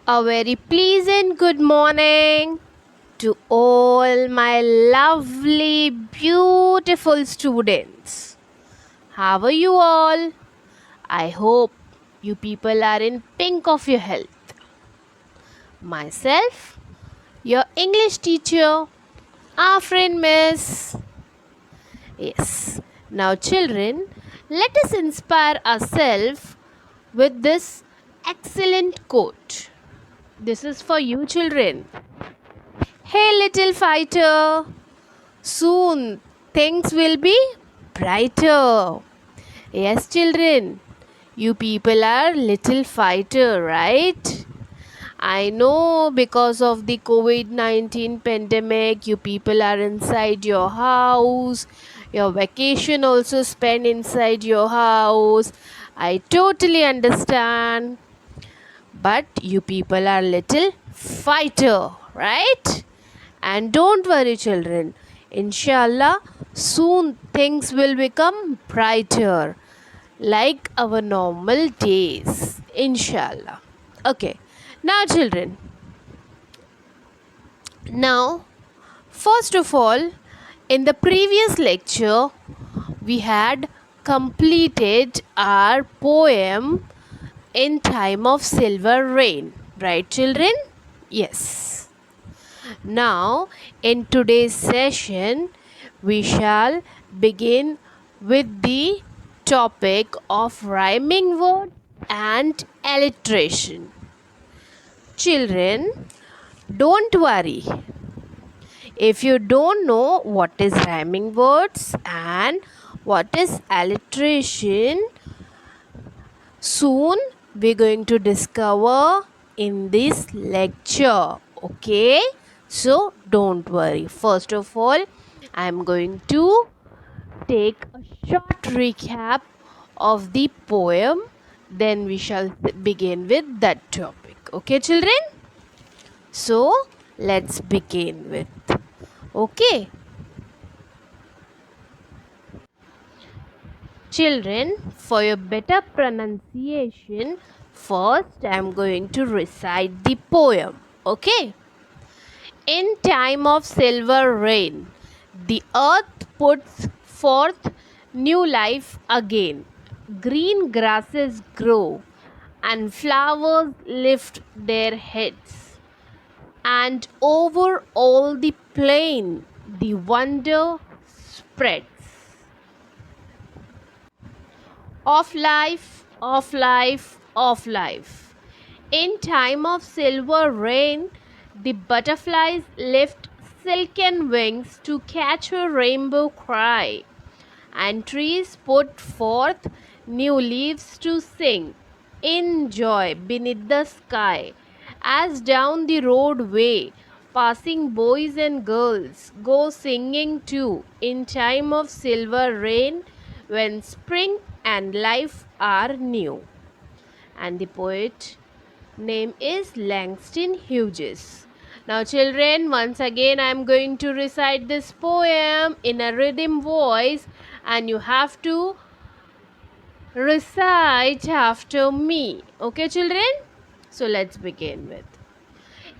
A very pleasant good morning to all my lovely, beautiful students. How are you all? I hope you people are in pink of your health. Myself, your English teacher, our friend Miss. Yes. Now, children, let us inspire ourselves with this excellent quote. This is for you, children. Hey, little fighter, soon things will be brighter. Yes, children, you people are little fighter, right? I know because of the COVID 19 pandemic, you people are inside your house. Your vacation also spent inside your house. I totally understand. But you people are little fighter, right? And don't worry, children. Inshallah, soon things will become brighter like our normal days. Inshallah. Okay. Now, children. Now, first of all, in the previous lecture, we had completed our poem In Time of Silver Rain. Right, children? Yes. Now, in today's session, we shall begin with the topic of rhyming words and alliteration. Children, don't worry. If you don't know what is rhyming words and what is alliteration, soon we're going to discover in this lecture. Okay, so don't worry. First of all, I'm going to take a short recap of the poem, then we shall begin with that topic. Okay, children, so let's begin with. Okay, children, for your better pronunciation, first I'm going to recite the poem. Okay. In time of silver rain, the earth puts forth new life again. Green grasses grow and flowers lift their heads. And over all the plain, the wonder spreads. Of life, of life, of life. In time of silver rain, the butterflies lift silken wings to catch a rainbow cry, and trees put forth new leaves to sing in joy beneath the sky. As down the roadway, passing boys and girls go singing too in time of silver rain when spring and life are new. And the poet name is Langston Hughes. Now, children, once again I am going to recite this poem in a rhythm voice, and you have to recite after me. Okay, children? So, let's begin with.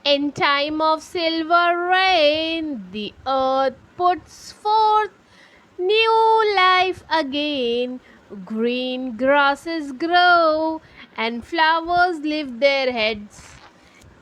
In time of silver rain, the earth puts forth new life again. Green grasses grow and flowers lift their heads.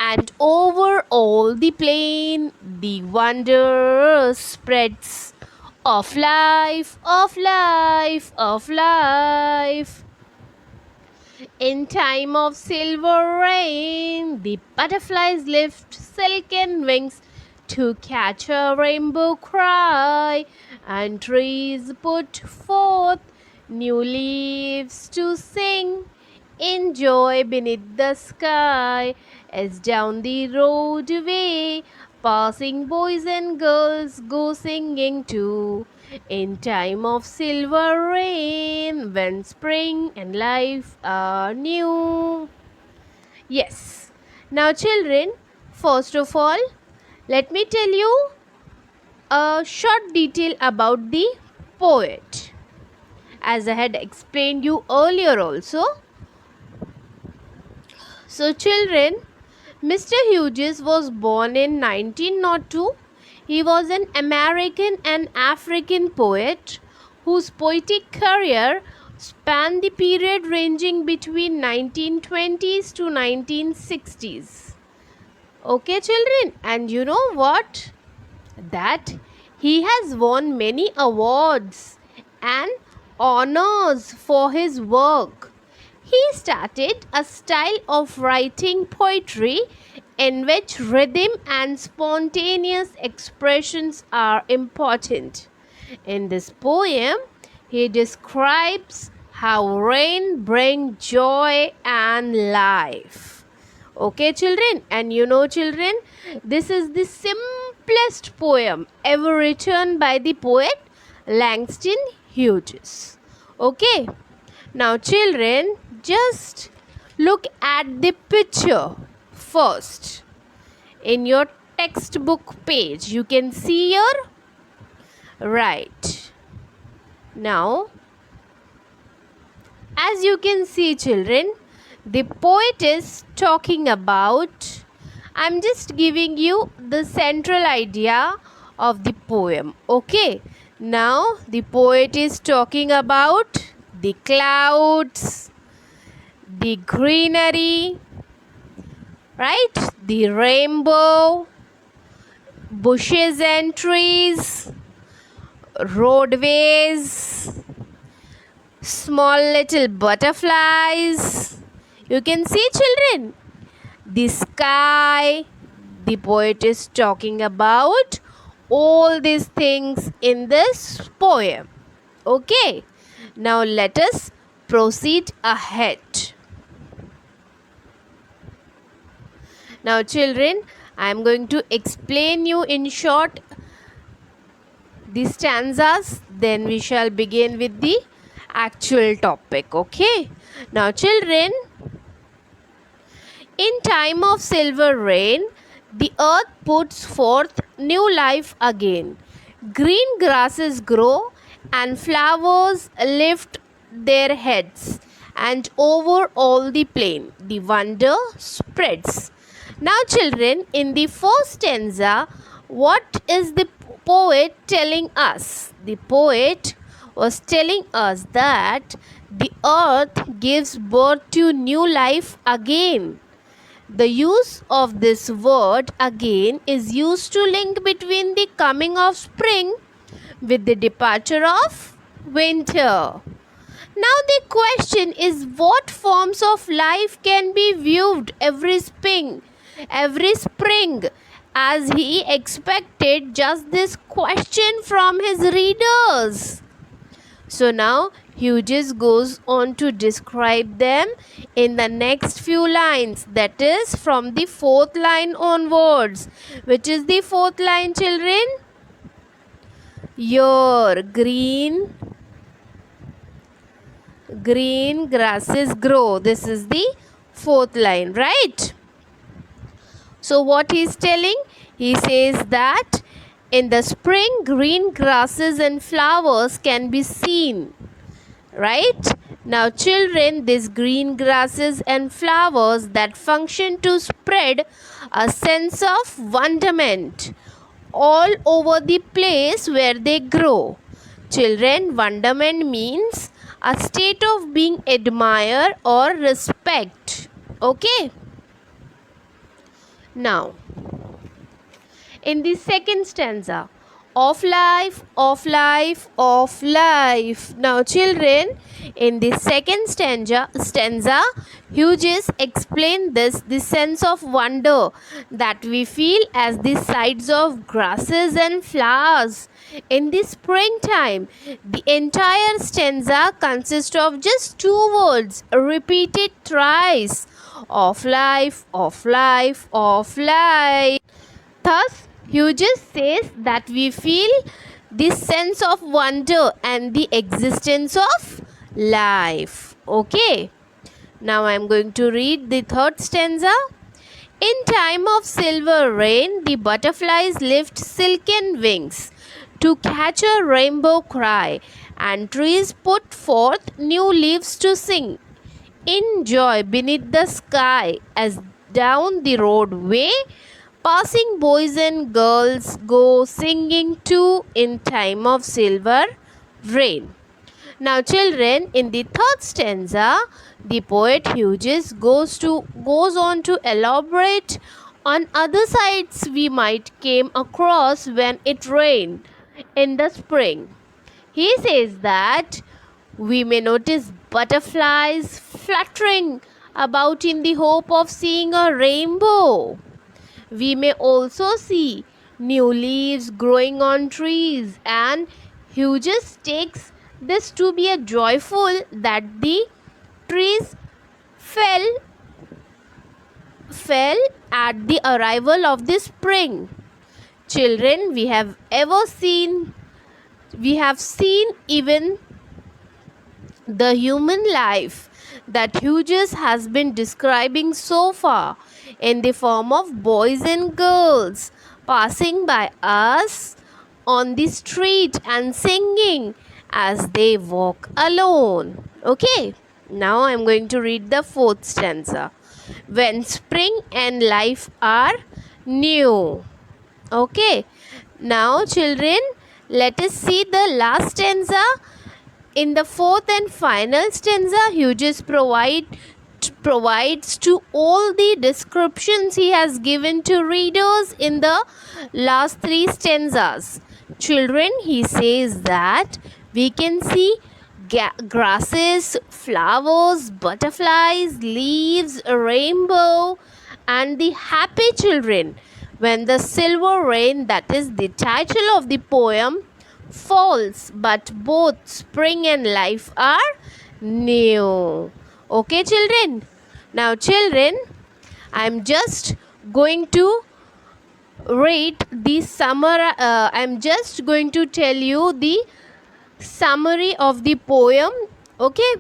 And over all the plain, the wonder spreads of life, of life, of life. In time of silver rain, the butterflies lift silken wings to catch a rainbow cry, and trees put forth new leaves to sing in joy beneath the sky. As down the roadway, passing boys and girls go singing too in time of silver rain when spring and life are new. Yes. Now, children, first of all, let me tell you a short detail about the poet. As I had explained you earlier also. So, children, Mr. Hughes was born in 1902. He was an American and African poet whose poetic career spanned the period ranging between 1920s to 1960s. Okay, children, and you know what? That he has won many awards and honors for his work. He started a style of writing poetry in which rhythm and spontaneous expressions are important. In this poem, he describes how rain brings joy and life. Okay, children, and you know, children, this is the simplest poem ever written by the poet Langston Hughes. Okay, now, children, just look at the picture first. In your textbook page, you can see here. Right. Now, as you can see, children, the poet is talking about. I'm just giving you the central idea of the poem. Okay. Now, the poet is talking about the clouds, the greenery, right? The rainbow, bushes and trees, roadways, small little butterflies. You can see, children, the sky. The poet is talking about all these things in this poem. Okay. Now let us proceed ahead. Now, children, I am going to explain you in short the stanzas, then we shall begin with the actual topic. Okay. Now, children, in time of silver rain, the earth puts forth new life again. Green grasses grow and flowers lift their heads, and over all the plain the wonder spreads. Now, children, in the first stanza, what is the poet telling us? The poet was telling us that the earth gives birth to new life again. The use of this word again is used to link between the coming of spring with the departure of winter. Now the question is, what forms of life can be viewed every spring as he expected just this question from his readers. So now Hughes goes on to describe them in the next few lines, that is from the fourth line onwards. Which is the fourth line, children? Your green grasses grow. This is the fourth line, right? So what he is telling? He says that in the spring, green grasses and flowers can be seen. Right? Now, children, these green grasses and flowers that function to spread a sense of wonderment all over the place where they grow. Children, wonderment means a state of being admired or respect. Okay? Now, in the second stanza, of life, of life, of life. Now, children, in the second stanza, Hughes explained the sense of wonder that we feel as the sights of grasses and flowers in the springtime. The entire stanza consists of just two words repeated thrice: of life, of life, of life. Thus, Hughes says that we feel this sense of wonder and the existence of life. Okay. Now I am going to read the third stanza. In time of silver rain, the butterflies lift silken wings to catch a rainbow cry, and trees put forth new leaves to sing in joy beneath the sky as down the roadway, passing boys and girls go singing too in time of silver rain. Now, children, in the third stanza, the poet Hughes goes on to elaborate on other sights we might came across when it rained in the spring. He says that we may notice butterflies fluttering about in the hope of seeing a rainbow. We may also see new leaves growing on trees, and Hughes takes this to be a joyful that the trees fell fell at the arrival of the spring. Children, we have seen even the human life that Hughes has been describing so far in the form of boys and girls passing by us on the street and singing as they walk alone. Okay, now I'm going to read the fourth stanza. When spring and life are new. Okay, now children, let us see the last stanza. In the fourth and final stanza, Hughes provides to all the descriptions he has given to readers in the last three stanzas. Children, he says that we can see grasses, flowers, butterflies, leaves, a rainbow, and the happy children when the silver rain, that is the title of the poem, falls, but both spring and life are new. Okay, children. Now, children, I'm just going to read the I'm just going to tell you the summary of the poem. Okay.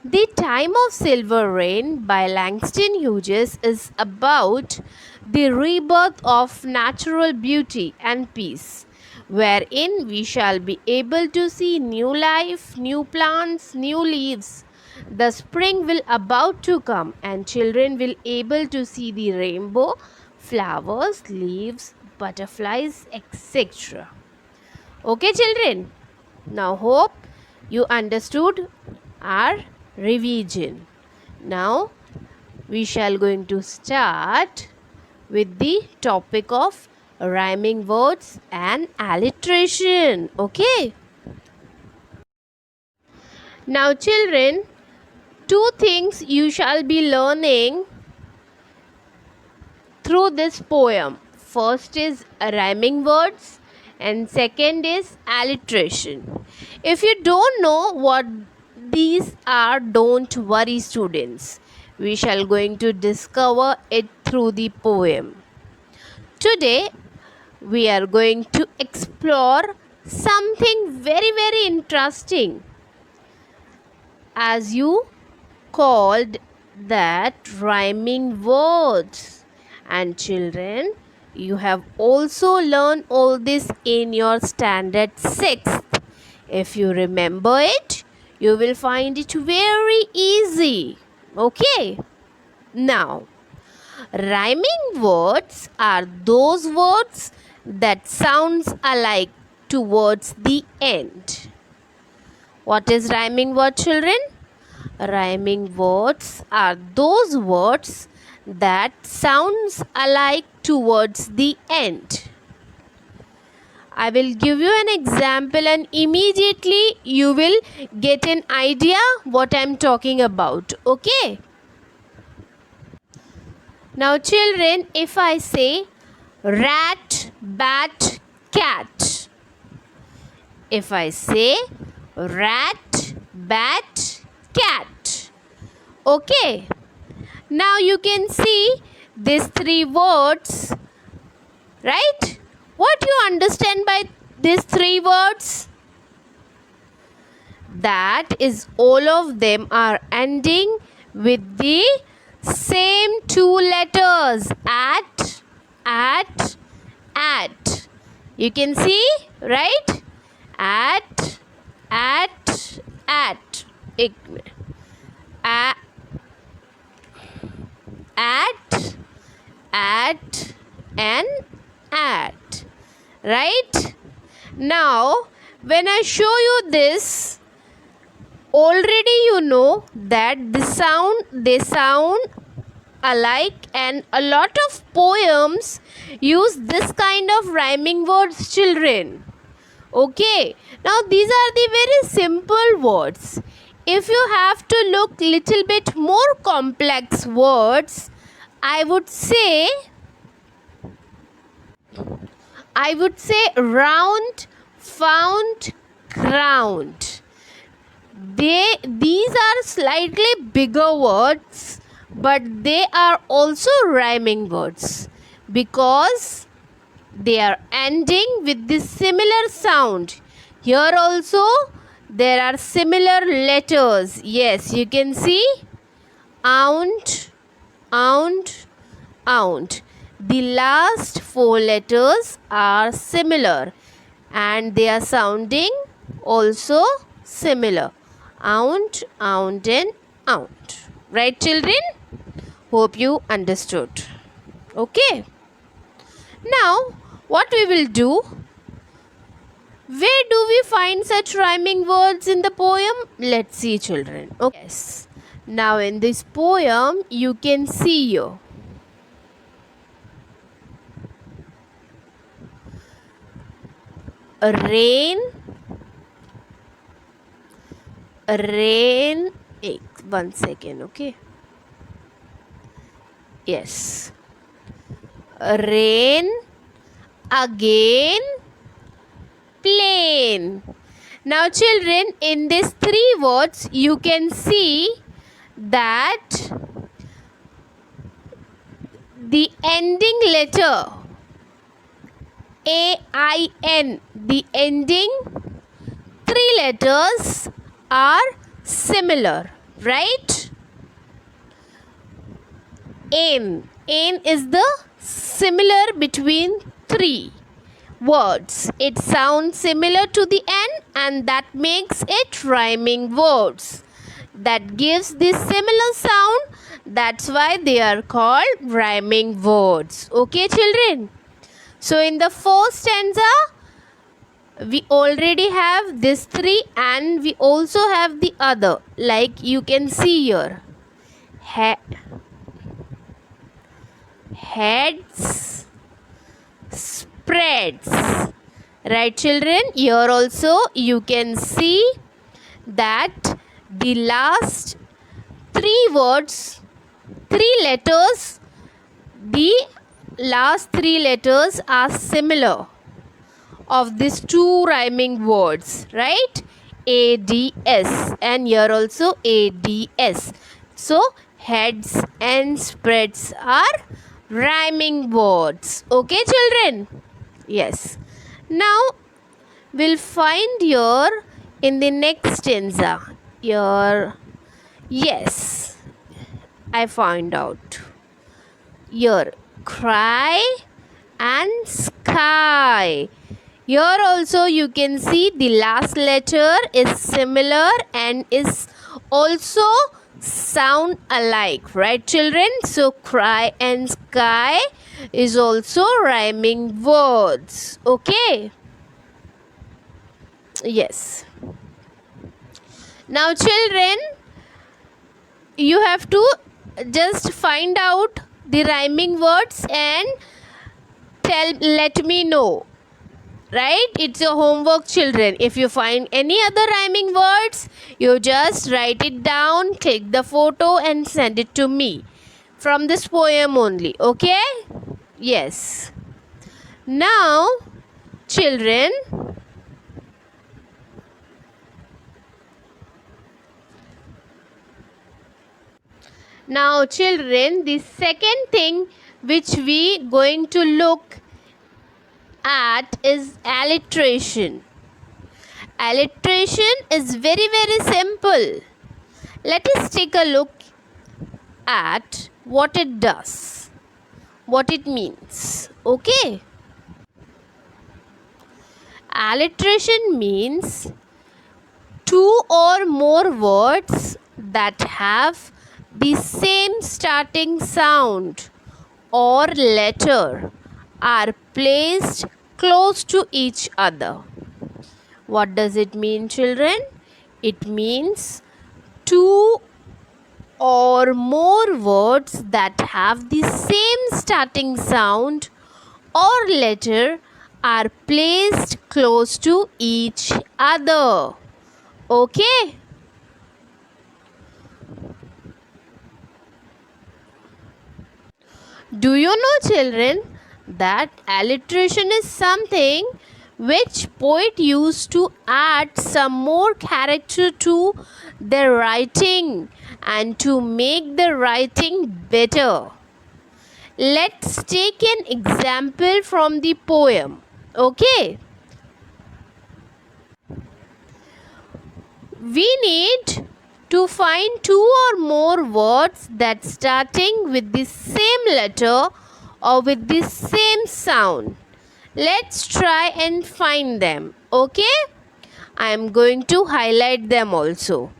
The Time of Silver Rain by Langston Hughes is about the rebirth of natural beauty and peace, wherein we shall be able to see new life, new plants, new leaves. The spring will about to come, and children will able to see the rainbow, flowers, leaves, butterflies, etc. Okay, children. Now hope you understood our revision. Now we shall going to start with the topic of rhyming words and alliteration. Okay. Now children, two things you shall be learning through this poem. First is rhyming words and second is alliteration. If you don't know what these are, don't worry students. We shall going to discover it through the poem. Today we are going to explore something very interesting, as you called that rhyming words. And children, you have also learned all this in your standard 6th. If you remember it, you will find it very easy. Okay. Now, rhyming words are those words that sounds alike towards the end. What is rhyming word, children? Rhyming words are those words that sounds alike towards the end. I will give you an example and immediately you will get an idea what I am talking about. Okay. Now children, if I say rat, bat, cat. If I say rat, bat, cat. Okay. Now you can see these three words, right? What you understand by these three words? That is, all of them are ending with the same two letters, at. You can see, right? At. एक minute at at, and at. Right? Now, when I show you this, already you know that they sound alike, and a lot of poems use this kind of rhyming words, children. Okay, now these are the very simple words. If you have to look little bit more complex words, I would say round, found, crowned. These are slightly bigger words, but they are also rhyming words because they are ending with this similar sound. Here also there are similar letters. Yes, you can see aunt, aunt, aunt. The last four letters are similar and they are sounding also similar. Aunt, aunt, and aunt. Right, children? Hope you understood. Okay. Now, what we will do? Where do we find such rhyming words in the poem? Let's see, children. Okay. Yes. Now, in this poem, you can see here. Rain, rain. One second, okay. Yes. Rain, again, plane. Now, children, in these three words, you can see that the ending letter AIN, the ending three letters are similar, right? N is the similar between three words. It sounds similar to the N, and that makes it rhyming words. That gives this similar sound. That's why they are called rhyming words. Okay, children? So in the first stanza, we already have these three and we also have the other. Like you can see here. Heads, spreads. Right, children? Here also you can see that the last three words, three letters, the last three letters are similar of these two rhyming words, right? ADS, and here also ADS. So heads and spreads are rhyming words. Okay, children? Yes. Now we'll find here in the next stanza. Here, yes, I found out. Here, cry and sky. Here also you can see the last letter is similar and is also sound alike, right, children? So cry and sky is also rhyming words. Okay? Yes. Now, children, you have to just find out the rhyming words and let me know. Right? It's your homework, children. If you find any other rhyming words, you just write it down, click the photo and send it to me from this poem only. Okay? Yes. Now, children, the second thing which we going to look at is alliteration. Alliteration is very simple. Let us take a look at what it does, what it means. Okay? Alliteration means two or more words that have the same starting sound or letter are placed close to each other. What does it mean, children? It means two or more words that have the same starting sound or letter are placed close to each other. Okay? Do you know, children, that alliteration is something which poet used to add some more character to their writing and to make the writing better. Let's take an example from the poem. Okay? We need to find two or more words that starting with the same letter or with the same sound. Let's try and find them. Okay? I am going to highlight them also.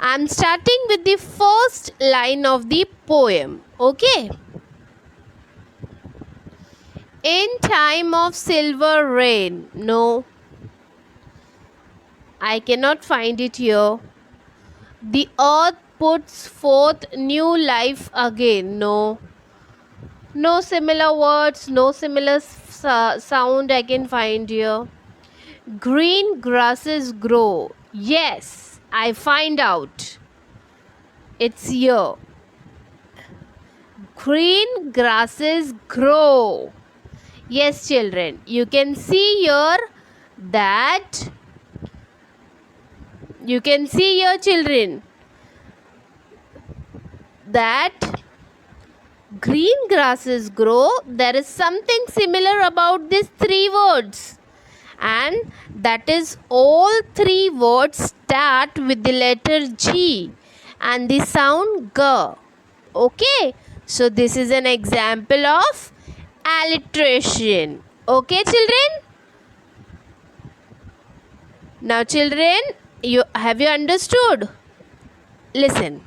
I am starting with the first line of the poem. Okay? In time of silver rain. No, I cannot find it here. The earth puts forth new life again. No. No similar words, no similar sound I can find here. Green grasses grow. Yes, I find out. It's here. Green grasses grow. Yes, children, you can see here that children, that green grasses grow. There is something similar about these three words, and that is all three words start with the letter G and the sound G. Okay, so this is an example of alliteration. Okay, children? Now, children, have you understood? Listen.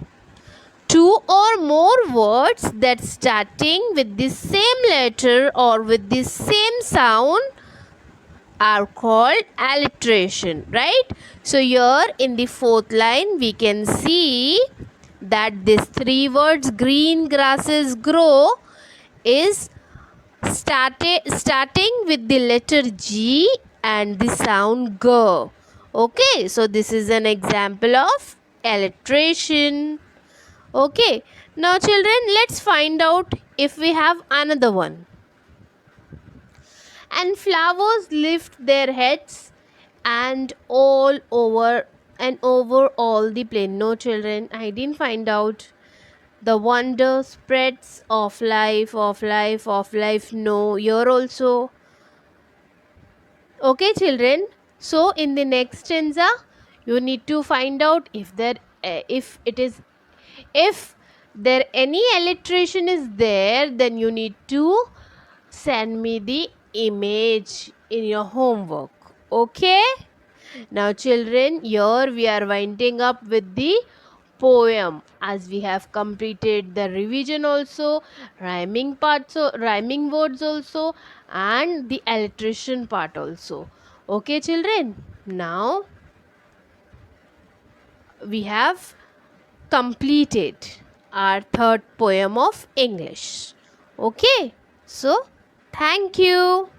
Two or more words that starting with the same letter or with the same sound are called alliteration, right? So here in the fourth line we can see that these three words green grasses grow is starting with the letter G and the sound G. Okay, so this is an example of alliteration. Okay, now children, let's find out if we have another one. And flowers lift their heads and over all the plain. No, children, I didn't find out. The wonder spreads of life. No, here also. Okay, children. So in the next stanza, you need to find out if there any alliteration is there, then you need to send me the image in your homework. Okay? Now children, here we are winding up with the poem, as we have completed the revision also, rhyming words also, and the alliteration part also. Okay, children? Now we have completed our third poem of English. Okay, so thank you.